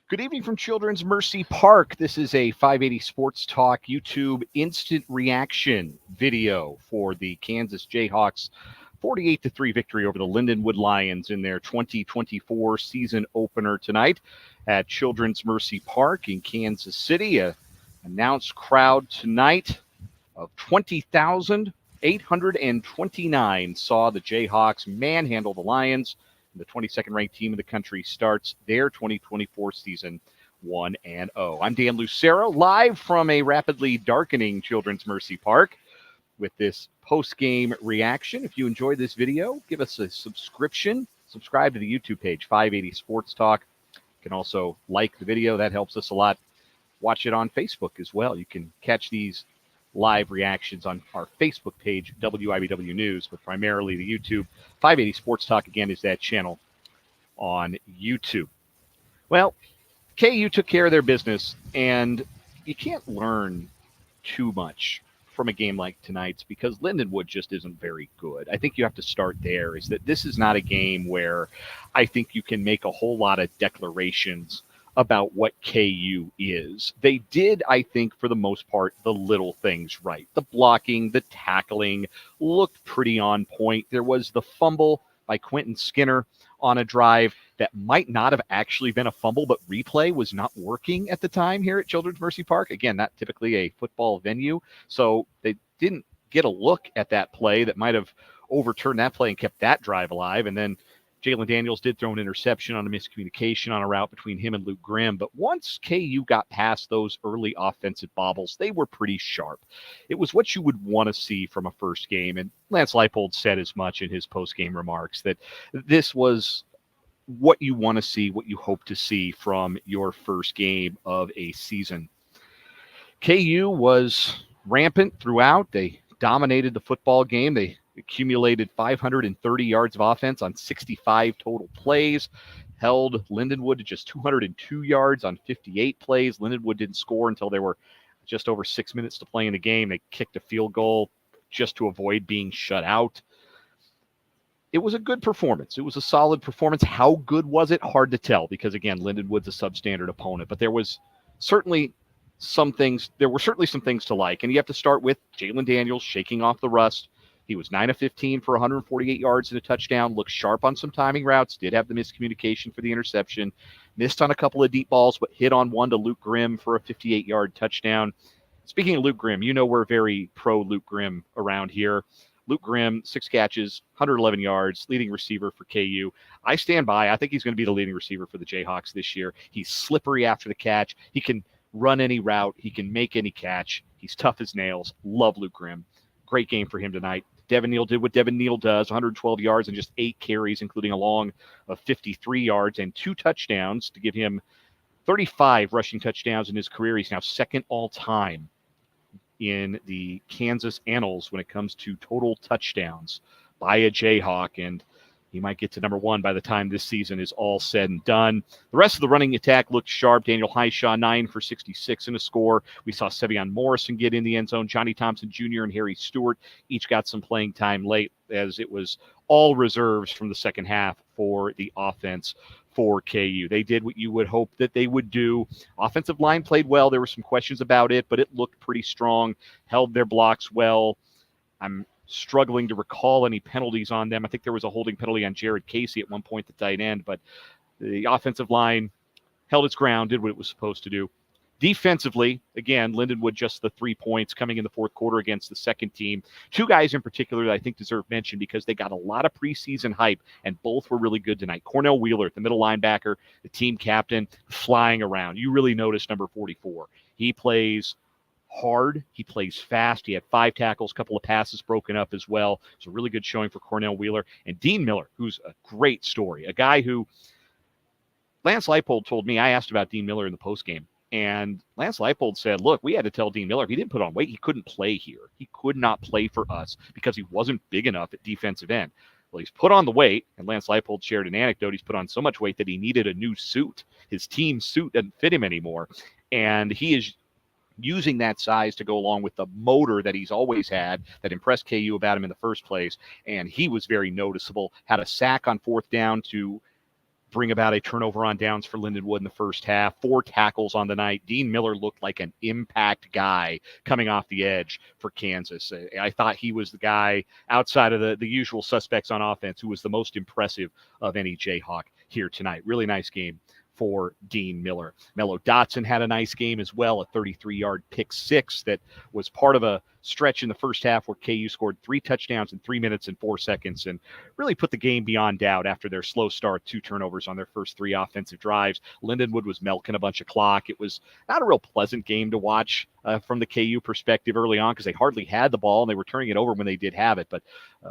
Good evening from Children's Mercy Park. This is a 580 Sports Talk YouTube instant reaction video for the Kansas Jayhawks 48-3 victory over the Lindenwood Lions in their 2024 season opener tonight at Children's Mercy Park in Kansas City. A announced crowd tonight of 20,829 saw the Jayhawks manhandle the Lions. The 22nd ranked team in the country starts their 2024 season 1-0. I'm Dan Lucero, live from a rapidly darkening Children's Mercy Park with this post-game reaction. If you enjoyed this video, give us a subscription. Subscribe to the YouTube page, 580 Sports Talk. You can also like the video. That helps us a lot. Watch it on Facebook as well. You can catch these live reactions on our Facebook page, WIBW News, but primarily the YouTube. 580 Sports Talk, again, is that channel on YouTube. Well, KU took care of their business, and you can't learn too much from a game like tonight's because Lindenwood just isn't very good. I think you have to start there, is that this is not a game where I think you can make a whole lot of declarations about what KU is. They did, I think, for the most part, the little things right. The blocking, the tackling looked pretty on point. There was the fumble by Quentin Skinner on a drive that might not have actually been a fumble, but replay was not working at the time here at Children's Mercy Park. Again, not typically a football venue, so they didn't get a look at that play that might have overturned that play and kept that drive alive. And then Jalon Daniels did throw an interception on a miscommunication on a route between him and Luke Grimm. But once KU got past those early offensive bobbles, they were pretty sharp. It was what you would want to see from a first game. And Lance Leipold said as much in his post-game remarks that this was what you want to see, what you hope to see from your first game of a season. KU was rampant throughout. They dominated the football game. They accumulated 530 yards of offense on 65 total plays, held Lindenwood to just 202 yards on 58 plays. Lindenwood didn't score until there were just over 6 minutes to play in the game. They kicked a field goal just to avoid being shut out. It was a good performance. It was a solid performance. How good was it? Hard to tell because, again, Lindenwood's a substandard opponent, but there were certainly some things to like, and you have to start with Jalon Daniels shaking off the rust. He was 9 of 15 for 148 yards and a touchdown, looked sharp on some timing routes, did have the miscommunication for the interception, missed on a couple of deep balls, but hit on one to Luke Grimm for a 58-yard touchdown. Speaking of Luke Grimm, you know we're very pro Luke Grimm around here. Luke Grimm, 6 catches, 111 yards, leading receiver for KU. I stand by. I think he's going to be the leading receiver for the Jayhawks this year. He's slippery after the catch. He can run any route. He can make any catch. He's tough as nails. Love Luke Grimm. Great game for him tonight. Devin Neal did what Devin Neal does, 112 yards and just 8 carries, including a long of 53 yards and 2 touchdowns to give him 35 rushing touchdowns in his career. He's now second all-time in the Kansas annals when it comes to total touchdowns by a Jayhawk, and he might get to number 1 by the time this season is all said and done. The rest of the running attack looked sharp. Daniel Highshaw, 9 for 66 in a score. We saw Sevion Morrison get in the end zone. Johnny Thompson Jr. and Harry Stewart each got some playing time late, as it was all reserves from the second half for the offense for KU. They did what you would hope that they would do. Offensive line played well. There were some questions about it, but it looked pretty strong, held their blocks well. I'm struggling to recall any penalties on them. I think there was a holding penalty on Jared Casey at one point, the tight end, but the offensive line held its ground, did what it was supposed to do. Defensively, again, Lindenwood just the 3 points coming in the fourth quarter against the second team. 2 guys in particular that I think deserve mention because they got a lot of preseason hype, and both were really good tonight. Cornell Wheeler, the middle linebacker, the team captain, flying around. You really noticed number 44. He plays hard. He plays fast. He had 5 tackles, a couple of passes broken up as well. It's a really good showing for Cornell Wheeler. And Dean Miller, who's a great story, a guy who Lance Leipold told me, I asked about Dean Miller in the postgame, and Lance Leipold said, look, we had to tell Dean Miller if he didn't put on weight, he couldn't play here. He could not play for us because he wasn't big enough at defensive end. Well, he's put on the weight, and Lance Leipold shared an anecdote. He's put on so much weight that he needed a new suit. His team suit doesn't fit him anymore, and he is using that size to go along with the motor that he's always had that impressed KU about him in the first place. And he was very noticeable, had a sack on fourth down to bring about a turnover on downs for Lindenwood in the first half. 4 tackles on the night. Dean Miller looked like an impact guy coming off the edge for Kansas. I thought he was the guy outside of the usual suspects on offense who was the most impressive of any Jayhawk here tonight. Really nice game for Dean Miller. Mello Dotson had a nice game as well, a 33-yard pick six that was part of a stretch in the first half where KU scored 3 touchdowns in 3 minutes and 4 seconds and really put the game beyond doubt after their slow start, 2 turnovers on their first 3 offensive drives. Lindenwood was milking a bunch of clock. It was not a real pleasant game to watch from the KU perspective early on because they hardly had the ball and they were turning it over when they did have it. But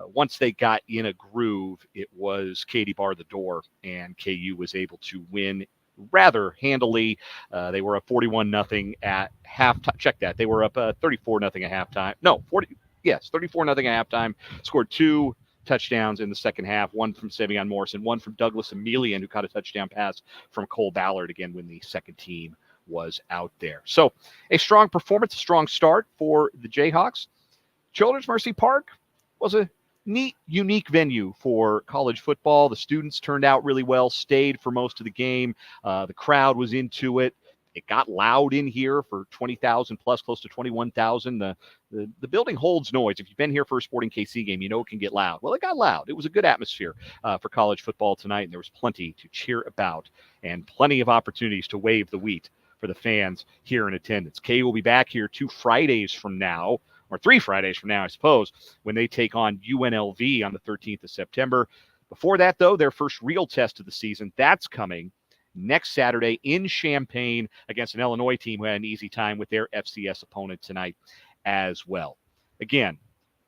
once they got in a groove, it was Katie bar the door, and KU was able to win rather handily. They were up 41-0 at halftime. Check that. They were up 34-0 at halftime. No, 34-0 at halftime. Scored 2 touchdowns in the second half, one from Sevion Morrison, one from Douglas Emelian, who caught a touchdown pass from Cole Ballard again when the second team was out there. So a strong performance, a strong start for the Jayhawks. Children's Mercy Park was a neat, unique venue for college football. The students turned out really well, stayed for most of the game. The crowd was into it. It got loud in here for 20,000 plus, close to 21,000. The building holds noise. If you've been here for a Sporting KC game, you know it can get loud. Well, it got loud. It was a good atmosphere for college football tonight, and there was plenty to cheer about and plenty of opportunities to wave the wheat for the fans here in attendance. KU will be back here 2 Fridays from now, or 3 Fridays from now, I suppose, when they take on UNLV on the 13th of September. Before that, though, their first real test of the season, that's coming next Saturday in Champaign against an Illinois team who had an easy time with their FCS opponent tonight as well. Again,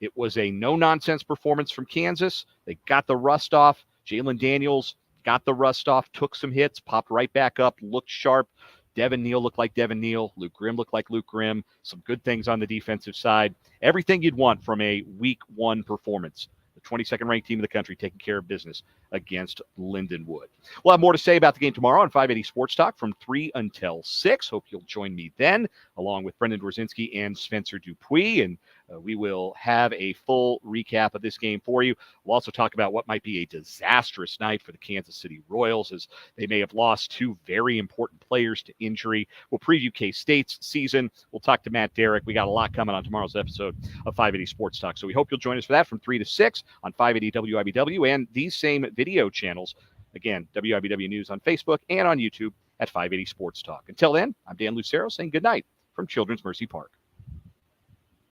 it was a no-nonsense performance from Kansas. They got the rust off. Jalon Daniels got the rust off, took some hits, popped right back up, looked sharp. Devin Neal looked like Devin Neal. Luke Grimm looked like Luke Grimm. Some good things on the defensive side. Everything you'd want from a week 1 performance. The 22nd ranked team in the country taking care of business against Lindenwood. We'll have more to say about the game tomorrow on 580 Sports Talk from 3 until 6. Hope you'll join me then, along with Brendan Dworzinski and Spencer Dupuis. And we will have a full recap of this game for you. We'll also talk about what might be a disastrous night for the Kansas City Royals, as they may have lost 2 very important players to injury. We'll preview K-State's season. We'll talk to Matt Derrick. We got a lot coming on tomorrow's episode of 580 Sports Talk. So we hope you'll join us for that from 3 to 6 on 580 WIBW and these same video channels. Again, WIBW News on Facebook and on YouTube at 580 Sports Talk. Until then, I'm Dan Lucero saying good night from Children's Mercy Park.